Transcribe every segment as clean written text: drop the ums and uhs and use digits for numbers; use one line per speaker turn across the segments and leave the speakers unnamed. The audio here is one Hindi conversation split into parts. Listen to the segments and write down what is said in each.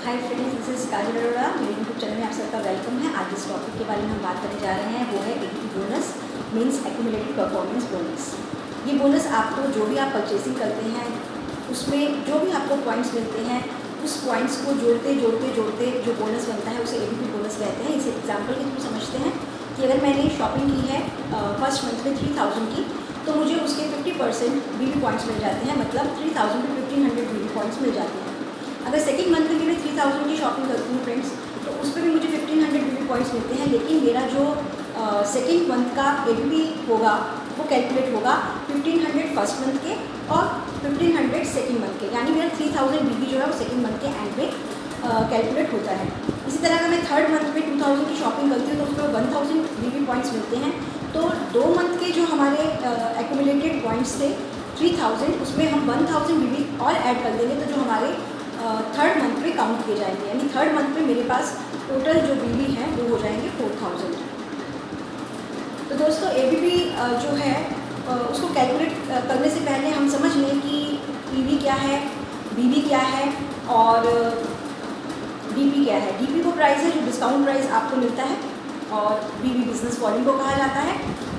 हाय फ्रेंड्स, दिस इज काजल अरोड़ा। मेरे यूट्यूब चैनल में आप सबका वेलकम है। आज जिस टॉपिक के बारे में हम बात करने जा रहे हैं वो है ABP bonus means accumulated performance bonus. ये बोनस आपको जो भी आप परचेसिंग करते हैं उसमें जो भी आपको पॉइंट्स मिलते हैं उस पॉइंट्स को जोड़ते जो बोनस बनता है उसे एबीपी बोनस कहते हैं। इसे एग्जाम्पल के थ्रू समझते हैं कि अगर मैंने शॉपिंग की है फर्स्ट मंथ में 3000 की, तो मुझे उसके 50% बीबी पॉइंट्स मिल जाते हैं, मतलब 3000 टू 1500 बीबी पॉइंट्स मिल जाते हैं। अगर सेकंड मंथ में भी मैं 3000 की शॉपिंग करती हूँ फ्रेंड्स, तो उस पर भी मुझे 1500 बीबी पॉइंट्स मिलते हैं, लेकिन मेरा जो सेकंड मंथ का एबीपी होगा वो कैलकुलेट होगा 1500 फर्स्ट मंथ के और 1500 सेकंड मंथ के, यानी मेरा 3000 बीबी जो है वो सेकंड मंथ के एंड में कैलकुलेट होता है। इसी तरह अगर मैं थर्ड मंथ में 2000 की शॉपिंग करती हूँ तो उसमें 1000 बीबी पॉइंट्स मिलते हैं। तो 2 मंथ के जो हमारे एक्यूमुलेटेड पॉइंट्स थे 3000, उसमें हम 1000 बीबी और ऐड कर देंगे, तो जो हमारे थर्ड मंथ में काउंट किए जाएंगे, यानी थर्ड मंथ में मेरे पास टोटल जो बीबी हैं वो हो जाएंगे 4000। तो दोस्तों एबीपी जो है उसको कैलकुलेट करने से पहले हम समझ लें कि पीवी क्या है, बीबी क्या है और डीपी क्या है। डीपी वो प्राइस है जो डिस्काउंट प्राइस आपको मिलता है, और बीबी बिजनेस वॉल्यूम को कहा जाता है,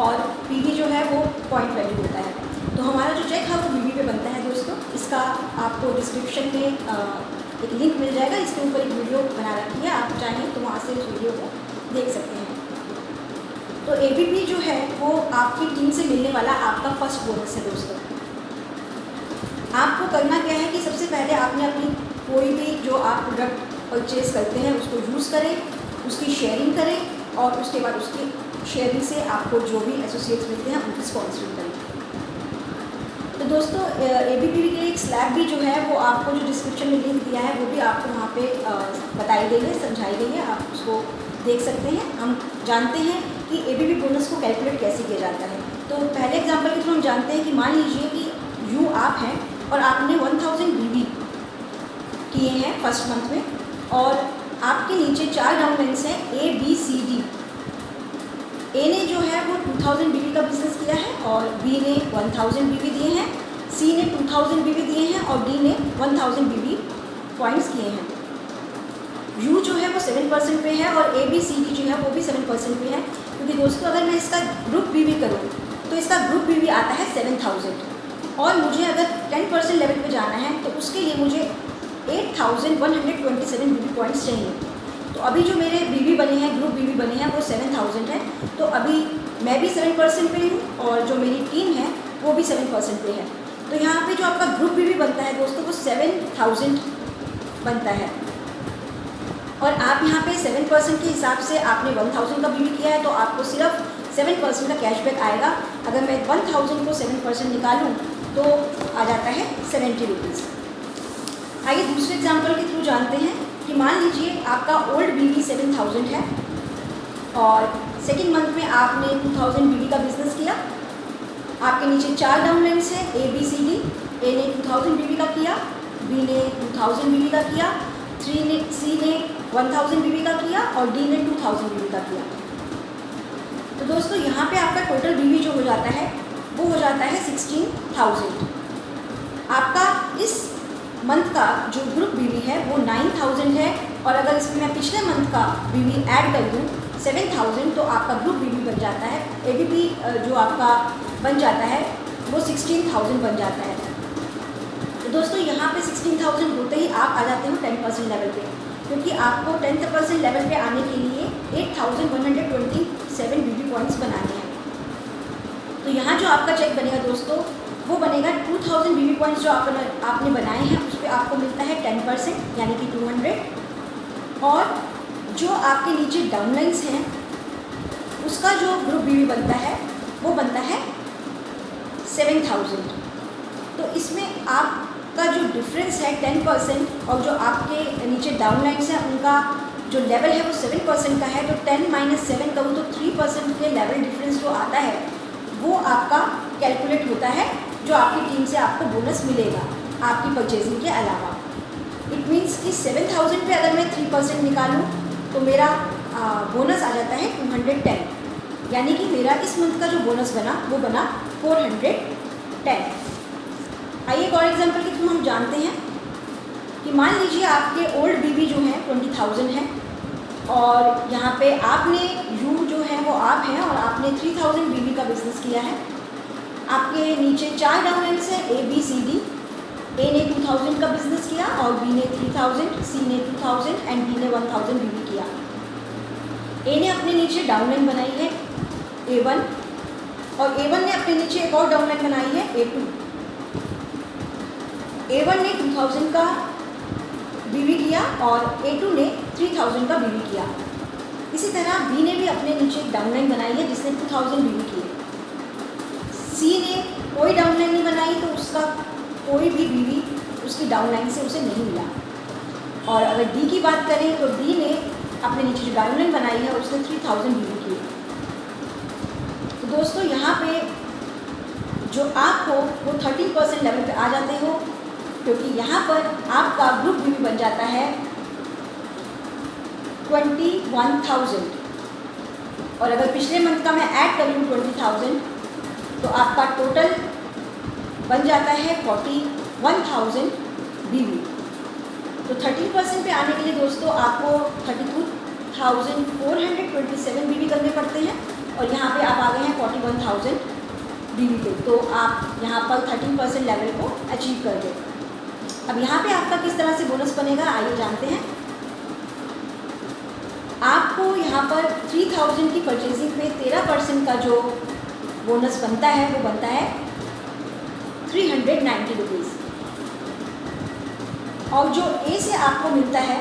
और पीवी जो है वो पॉइंट वैल्यू होता है। तो हमारा जो चेक है वो बीबी पे बनता है दोस्तों। इसका आपको डिस्क्रिप्शन में एक लिंक मिल जाएगा, इसके ऊपर एक वीडियो बना रखी है, आप चाहें तो वहाँ से उस वीडियो को देख सकते हैं। तो एबीपी जो है वो आपकी टीम से मिलने वाला आपका फर्स्ट बोनस है दोस्तों। आपको करना क्या है कि सबसे पहले आपने अपनी कोई भी जो आप प्रोडक्ट परचेज करते हैं उसको यूज़ करें, उसकी शेयरिंग करें, और उसके बाद उसकी शेयरिंग से आपको जो भी एसोसिएट्स मिलते हैं उनकी स्पॉन्सरिंग करें। तो दोस्तों एबीपी के लिए एक स्लैब भी जो है वो आपको जो डिस्क्रिप्शन में लिंक दिया है वो भी आपको वहाँ पे बताई गई है, समझाई गई है, आप उसको देख सकते हैं। हम जानते हैं कि एबीपी बोनस को कैलकुलेट कैसे किया जाता है। तो पहले एग्जांपल के थ्रू हम जानते हैं कि मान लीजिए कि यू आप हैं और आपने 1000 बीबी किए हैं फर्स्ट मंथ में, और आपके नीचे 4 डाउन लाइन्स हैं ए बी सी डी। ए ने जो है वो 2000 बीबी का बिजनेस किया है और बी ने 1000 बीबी दिए हैं, सी ने 2000 बीबी दिए हैं और डी ने 1000 बीबी पॉइंट्स किए हैं। यू जो है वो 7% पे है और ए बी सी डी जो है वो भी 7% पे है, क्योंकि दोस्तों अगर मैं इसका ग्रुप बीबी करूँ तो इसका ग्रुप बीबी आता है 7000, और मुझे अगर 10% लेवल पे जाना है तो उसके लिए मुझे 8127 बीबी पॉइंट्स चाहिए। तो अभी जो मेरे बीबी बने हैं, ग्रुप बीबी बने हैं, वो 7000 है। तो अभी मैं भी 7% पे हूँ और जो मेरी टीम है वो भी 7% पे है। तो यहाँ पे जो आपका ग्रुप बीबी बनता है दोस्तों वो 7000 बनता है, और आप यहाँ पे 7% के हिसाब से आपने 1000 का बीबी किया है, तो आपको सिर्फ 7% का कैशबैक आएगा। अगर मैं 1000 को 7% निकालूँ तो आ जाता है 70 रुपीज़। आइए दूसरे एग्जाम्पल के थ्रू जानते हैं कि मान लीजिए आपका ओल्ड बीबी 7000 है और सेकेंड मंथ में आपने 2000 बीबी का बिजनेस किया। आपके नीचे 4 डाउन लाइन्स हैं ए बी सी डी। ए ने 2000 बीबी का किया, बी ने 2000 बीबी का किया, सी ने 1000 बीबी का किया और डी ने 2000 बीबी का किया। तो दोस्तों यहाँ पे आपका टोटल बीबी जो हो जाता है वो हो जाता है 16000। आपका इस मंथ का जो ग्रुप बीबी है वो 9000 है, और अगर इसमें मैं पिछले मंथ का बीबी ऐड कर दूँ 7000 तो आपका ग्रुप बीबी बन जाता है। एबीपी जो आपका बन जाता है वो 16000 बन जाता है। तो दोस्तों यहाँ पे 16000 होते ही आप आ जाते हो 10% लेवल पे, क्योंकि आपको 10% लेवल पे आने के लिए 8127 बीबी पॉइंट्स बनाने हैं। तो यहाँ जो आपका चेक बनेगा दोस्तों वो बनेगा 2000 बीबी पॉइंट्स जो आपने बनाए हैं उस पर आपको मिलता है 10% यानी कि 200, और जो आपके नीचे डाउनलाइंस हैं उसका जो ग्रुप बीबी बनता है वो बनता है 7000। तो इसमें आपका जो डिफरेंस है 10%, और जो आपके नीचे डाउनलाइंस हैं उनका जो लेवल है वो 7% का है, तो 10 - 7 करूँ तो 3% के लेवल डिफरेंस जो आता है वो आपका कैलकुलेट होता है, जो आपकी टीम से आपको बोनस मिलेगा आपकी परचेजिंग के अलावा। इट मीन्स कि 7000 पे अगर मैं 3% निकालूँ तो मेरा बोनस आ जाता है 210, यानी कि मेरा इस मंथ का जो बोनस बना वो बना 410। आइए एक और एग्जाम्पल के थ्रू हम जानते हैं कि मान लीजिए आपके ओल्ड बीवी जो है 20,000 है और यहाँ पे आपने यू जो है वो आप हैं और आपने 3,000 बीवी का बिजनेस किया है। आपके नीचे 4 डाउनलाइंस हैं ए बी सी डी। ए ने 2,000 का बिजनेस किया और बी ने 3,000, सी ने 2,000 एंड डी ने 1,000 बीवी किया। ए ने अपने नीचे डाउनलाइन बनाई है A1 और A1 ने अपने नीचे एक और डाउनलाइन बनाई है A2। A1 ने 2,000 का बीवी किया और A2 ने 3,000 का बीवी किया। इसी तरह B ने भी अपने नीचे एक डाउनलाइन बनाई है जिसने 2,000 बीवी किए। C ने कोई डाउनलाइन नहीं बनाई तो उसका कोई भी बीवी उसकी डाउनलाइन से उसे नहीं मिला। और अगर D की बात करें तो D ने अपने नीचे जो डाउनलाइन बनाई है उसने 3,000 बीवी किए। तो दोस्तों यहाँ पे जो आप हो वो 13% लेवल पे आ जाते हो, क्योंकि यहाँ पर आपका ग्रुप बीवी बन जाता है 21,000। और अगर पिछले मंथ का मैं ऐड कर लूँ 20,000 तो आपका टोटल बन जाता है 41,000 बीवी। तो 13% पे आने के लिए दोस्तों आपको 32,427 बीवी करने पड़ते हैं और यहाँ पे आप आ गए हैं 41,000 बीवी पे। तो आप यहाँ पर 13% लेवल को अचीव कर गए। अब यहाँ पे आपका किस तरह से बोनस बनेगा आइए जानते हैं। आपको यहाँ पर 3,000 की परचेजिंग पे 13% का जो बोनस बनता है वो बनता है 390 रुपीज़। और जो ए से आपको मिलता है,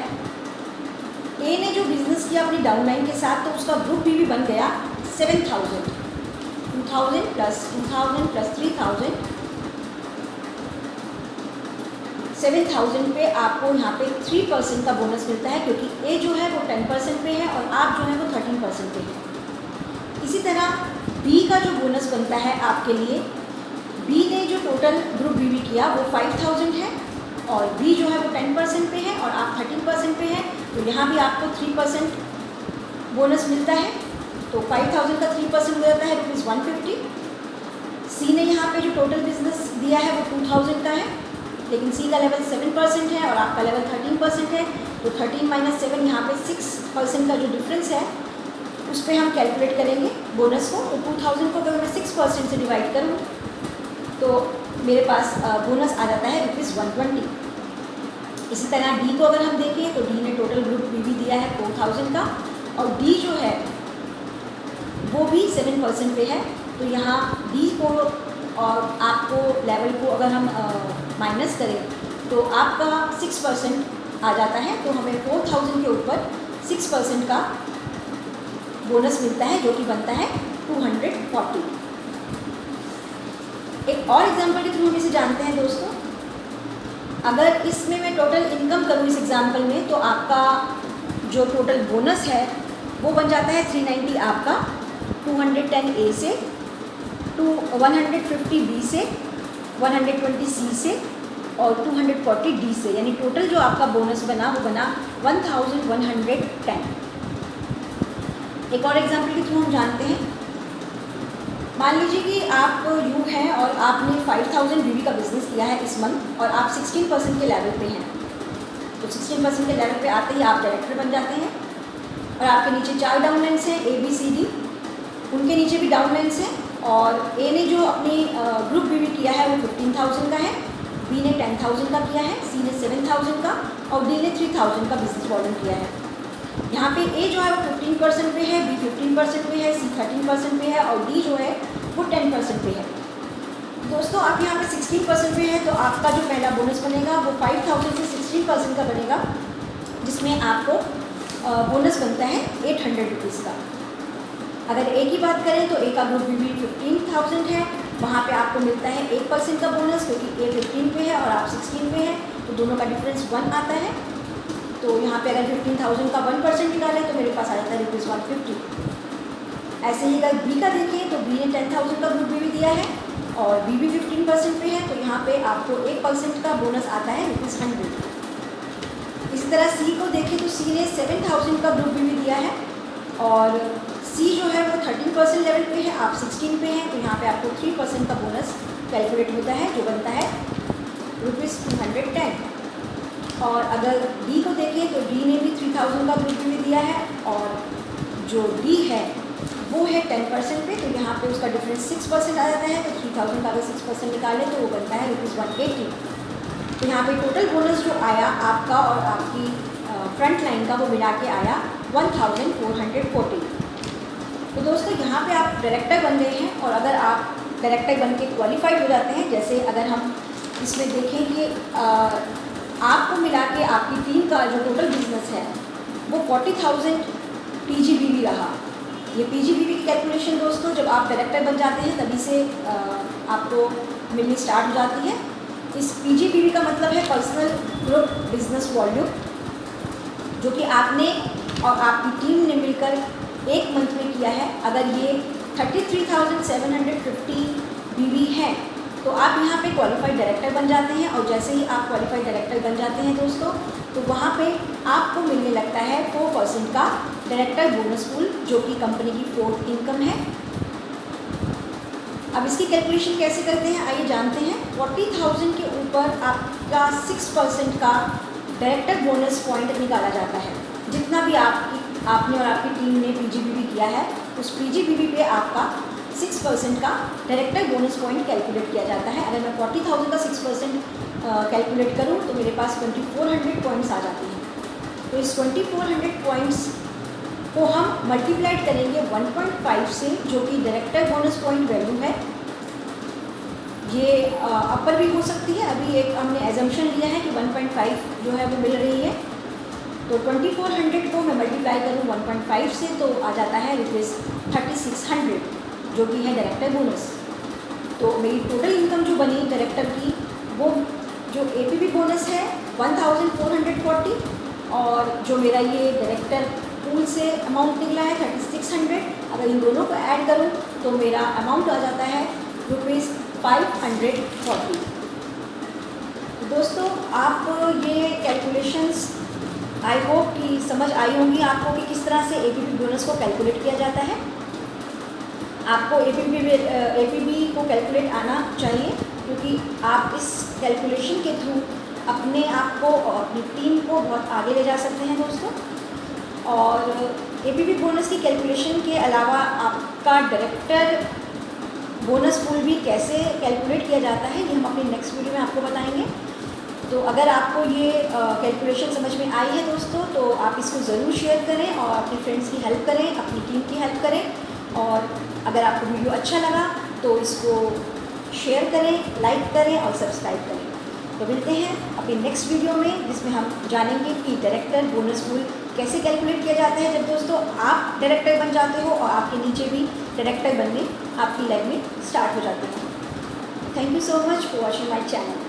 ए ने जो बिजनेस किया अपनी डाउनलाइन के साथ तो उसका ग्रुप बीवी बन गया 7,000। 2,000 प्लस 2,000 प्लस 3,000 7,000 पे आपको यहाँ पे 3% का बोनस मिलता है, क्योंकि ए जो है वो 10% पे है और आप जो है वो 13% पे है। इसी तरह बी का जो बोनस बनता है आपके लिए, बी ने जो टोटल ग्रुप बीवी किया वो 5,000 है और बी जो है वो 10% पे है और आप 13% पे है। तो यहाँ भी आपको 3% बोनस मिलता है। तो 5,000 का 3% हो जाता है ₹150। सी ने यहाँ पे जो टोटल बिजनेस दिया है वो 2,000 का है, लेकिन सी का लेवल 7% है और आपका लेवल 13% है। तो 13 - 7 यहाँ पे 6% का जो डिफरेंस है उस पर हम कैलकुलेट करेंगे बोनस को। तो 2,000 को अगर मैं 6% से डिवाइड करूँ तो मेरे पास बोनस आ जाता है ₹120। इसी तरह डी को अगर हम देखें तो डी ने टोटल ग्रुप बीवी दिया है 4,000 का और डी जो है वो भी 7% पे है। तो यहाँ डी को और आपको लेवल को अगर हम माइनस करें तो आपका 6% आ जाता है। तो हमें 4,000 के ऊपर 6% का बोनस मिलता है जो कि बनता है 240। एक और एग्जांपल के थ्रू हम इसे जानते हैं दोस्तों। अगर इसमें मैं टोटल इनकम करूँ इस एग्जांपल में तो आपका जो टोटल बोनस है वो बन जाता है 390 आपका 210 ए से 150 बी से 120 सी से और 240 डी से, यानी टोटल जो आपका बोनस बना वो बना 1110। एक और एग्जांपल के थ्रू हम जानते हैं। मान लीजिए कि आप यू हैं और आपने 5,000 बीवी का बिजनेस किया है इस मंथ और आप 16% के लेवल पे हैं। तो 16% के लेवल पे आते ही आप डायरेक्टर बन जाते हैं और आपके नीचे 4 डाउनलाइंस हैं ए बी सी डी, उनके नीचे भी डाउनलाइंस हैं। और ए ने जो अपनी ग्रुप बीवी किया है वो 15,000 का है, बी ने 10,000 का किया है, सी ने 7,000 का और डी ने 3,000 का बिजनेस वॉल्यूम किया है। यहाँ पे ए जो है वो 15% पे है, बी 15% पे है, सी 13% पे है और डी जो है वो 10% पे है। दोस्तों आप यहाँ पे 16% पे है तो आपका जो पहला बोनस बनेगा वो 5,000 से 16% का बनेगा, जिसमें आपको बोनस बनता है 800 रुपीज़ का। अगर ए की बात करें तो ए का ग्रुप बीवी 15,000 है, वहाँ पे आपको मिलता है 1% का बोनस, क्योंकि ए 15 पे है और आप 16 पे हैं तो दोनों का डिफरेंस 1 आता है। तो यहाँ पे अगर 15,000 का 1% निकालें तो मेरे पास आ जाता है ₹150। ऐसे ही अगर बी का देखें तो बी ने 10,000 का ग्रुप बीवी दिया है और बी भी 15% पे है, तो यहाँ पे आपको 1% का बोनस आता है ₹100। इसी तरह सी को देखें तो सी ने 7,000 का ग्रुप बीवी दिया है और सी जो है वो 13% लेवल पे है, आप 16 पे हैं। तो यहाँ पे आपको 3% का बोनस कैलकुलेट होता है जो बनता है ₹210। और अगर डी को देखें तो डी ने भी 3000 का ग्रुप भी दिया है, और जो डी है वो है 10% पे, तो यहाँ पे उसका डिफरेंस 6% आ जाता है। तो 3000 का अगर 6% निकालें तो वो बनता है ₹180। तो यहाँ पे टोटल बोनस जो आया आपका और आपकी फ्रंट लाइन का, वो मिला के आया 1440। तो दोस्तों यहाँ पे आप डायरेक्टर बन गए हैं, और अगर आप डायरेक्टर बन के क्वालिफाइड हो जाते हैं, जैसे अगर हम इसमें देखें कि आपको मिला के आपकी टीम का जो टोटल बिजनेस है वो 40,000 PGBV रहा। ये PGBV की कैलकुलेशन दोस्तों जब आप डायरेक्टर बन जाते हैं तभी से आपको मिलनी स्टार्ट हो जाती है। इस PGBV का मतलब है पर्सनल ग्रुप बिजनेस वॉल्यूम, जो कि आपने और आपकी टीम ने मिलकर एक मंथ में किया है। अगर ये 33,750 BV है तो आप यहाँ पे क्वालिफाइड डायरेक्टर बन जाते हैं, और जैसे ही आप क्वालिफाइड डायरेक्टर बन जाते हैं दोस्तों, तो वहाँ पे आपको मिलने लगता है 4% का डायरेक्टर बोनस पूल, जो कि कंपनी की 4th इनकम है। अब इसकी कैलकुलेशन कैसे करते हैं आइए जानते हैं। 40,000 के ऊपर आपका 6% का डायरेक्टर बोनस पॉइंट निकाला जाता है। जितना भी आपने और आपकी टीम ने PGBV किया है, उस PGBV पे आपका 6% का डायरेक्टर बोनस पॉइंट कैलकुलेट किया जाता है। अगर मैं 40,000 का 6% कैलकुलेट करूं तो मेरे पास 2400 पॉइंट्स आ जाते हैं। तो इस 2400 पॉइंट्स को हम मल्टीप्लाइड करेंगे 1.5 से, जो कि डायरेक्टर बोनस पॉइंट वैल्यू है। ये अपर भी हो सकती है, अभी एक हमने एजम्पशन लिया है कि 1.5 जो है वो मिल रही है। तो 2400 को मैं मल्टीप्लाई करूँ 1.5 से तो आ जाता है ₹3600, जो कि है डायरेक्टर बोनस। तो मेरी टोटल इनकम जो बनी डायरेक्टर की, वो जो APB बोनस है 1440, और जो मेरा ये डायरेक्टर पूल से अमाउंट निकला है 3600, अगर इन दोनों को ऐड करूँ तो मेरा अमाउंट आ जाता है ₹540। दोस्तों आप ये कैलकुलेशंस आई होप कि समझ आई होंगी आपको कि किस तरह से APB बोनस को कैलकुलेट किया जाता है। आपको APB को कैलकुलेट आना चाहिए, क्योंकि आप इस कैलकुलेशन के थ्रू अपने आप को और अपनी टीम को बहुत आगे ले जा सकते हैं दोस्तों। और APB बोनस की कैलकुलेशन के अलावा आपका डायरेक्टर बोनस पूल भी कैसे कैलकुलेट किया जाता है, ये हम अपने नेक्स्ट वीडियो में आपको बताएंगे। तो अगर आपको ये कैलकुलेशन समझ में आई है दोस्तों, तो आप इसको ज़रूर शेयर करें और अपने फ्रेंड्स की हेल्प करें, अपनी टीम की हेल्प करें। और अगर आपको वीडियो अच्छा लगा तो इसको शेयर करें, लाइक करें और सब्सक्राइब करें। तो मिलते हैं अपने नेक्स्ट वीडियो में, जिसमें हम जानेंगे कि डायरेक्टर बोनस पूल कैसे कैलकुलेट किया जाता है जब दोस्तों आप डायरेक्टर बन जाते हो और आपके नीचे भी डायरेक्टर बनने आपकी लाइफ में स्टार्ट हो जाते हैं। Thank you so much for watching my channel.